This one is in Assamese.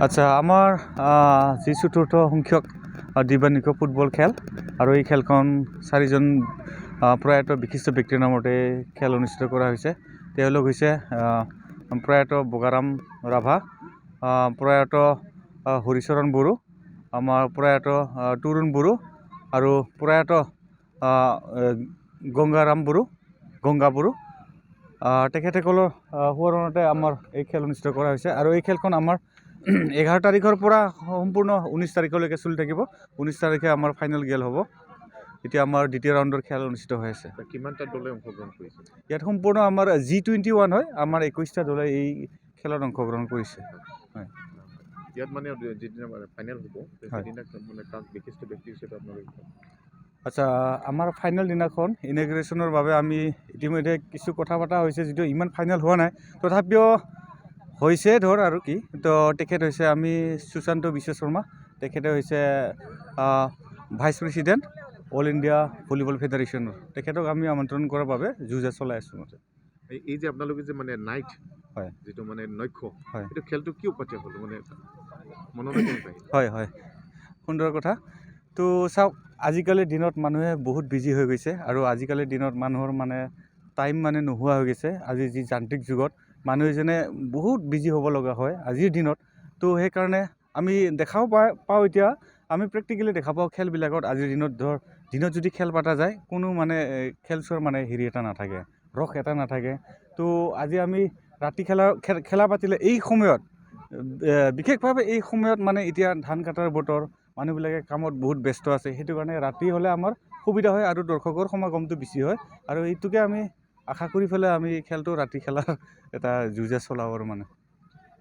আচ্ছা, আমাৰ যি চতুৰ্থ সংখ্যক দিবানিক ফুটবল খেল আৰু এই খেলখন 4জন প্ৰয়াত বিশিষ্ট ব্যক্তিৰ নামতে খেল অনুষ্ঠিত কৰা হৈছে। তেওঁলোক হৈছে প্ৰয়াত বগাৰাম ৰাভা, প্ৰয়াত হৰিচৰণ বড়ো, আমাৰ প্ৰয়াত তৰুণ বড়ো আৰু প্ৰয়াত গংগা বড়ো। তেখেতসকলৰ সোঁৱৰণতে আমাৰ এই খেল অনুষ্ঠিত কৰা হৈছে আৰু এই খেলখন আমাৰ 11 তাৰিখৰ পৰা সম্পূৰ্ণ 19 তাৰিখলৈকে চলি থাকিব। 19 তাৰিখে আমাৰ ফাইনেল গেল হ'ব। এতিয়া আমাৰ দ্বিতীয় ৰাউণ্ডৰ খেল অনুষ্ঠিত হৈ আছে। কিমানটা দলে অংশগ্ৰহণ কৰিছে? ইয়াত সম্পূৰ্ণ আমাৰ G21 হয়। আমাৰ 21টা দলে এই খেলত অংশগ্ৰহণ কৰিছে। হয়, ইয়াত মানে যিদিনা ফাইনেল হ'ব সেইদিনা মানে তাত বিশিষ্ট ব্যক্তি হিচাপে আপোনালোকে আচ্ছা, আমাৰ ফাইনেল দিনাখন ইনগ্ৰেশ্যনৰ বাবে আমি ইতিমধ্যে কিছু কথা পতা হৈছে, যদিও ইমান ফাইনেল হোৱা নাই, তথাপিও হৈছে আৰু কি। তো তেখেত হৈছে আমি সুশান্ত বিশ্ব শৰ্মা, তেখেতে হৈছে vice president all India volleyball ফেডাৰেশ্যনৰ। তেখেতক আমি আমন্ত্ৰণ কৰাৰ বাবে যুঁজা চলাই আছোঁ। এই যে আপোনালোকে যে মানে নাইট হয়, যিটো মানে নক্ষ হয়, এইটো খেলটো কিয় পাতে হ'ল মানে মনলৈ হয়, সুন্দৰ কথা। তো চাওক, আজিকালিৰ দিনত মানুহে বহুত বিজি হৈ গৈছে আৰু আজিকালিৰ দিনত মানুহৰ মানে টাইম মানে নোহোৱা হৈ গৈছে। আজি যি যান্ত্ৰিক যুগত মানুহ এজনে বহুত বিজি হ'ব লগা হয় আজিৰ দিনত। তো সেইকাৰণে আমি দেখাও পাওঁ এতিয়া আমি প্ৰেক্টিকেলি দেখা পাওঁ খেলবিলাকত আজিৰ দিনত দিনত যদি খেল পতা যায় কোনো মানে খেল চোৱাৰ মানে হেৰি এটা নাথাকে, ৰস এটা নাথাকে। তো আজি আমি ৰাতি খেলা পাতিলে এই সময়ত বিশেষভাৱে এই সময়ত মানে এতিয়া ধান কটাৰ বতৰ, মানুহবিলাকে কামত বহুত ব্যস্ত আছে, সেইটো কাৰণে ৰাতি হ'লে আমাৰ সুবিধা হয় আৰু দৰ্শকৰ সমাগমটো বেছি হয়। আৰু এইটোকে আমি আশা কৰি পেলাই আমি খেলটো ৰাতি খেলাৰ এটা যুঁজা চলাওঁ আৰু মানে।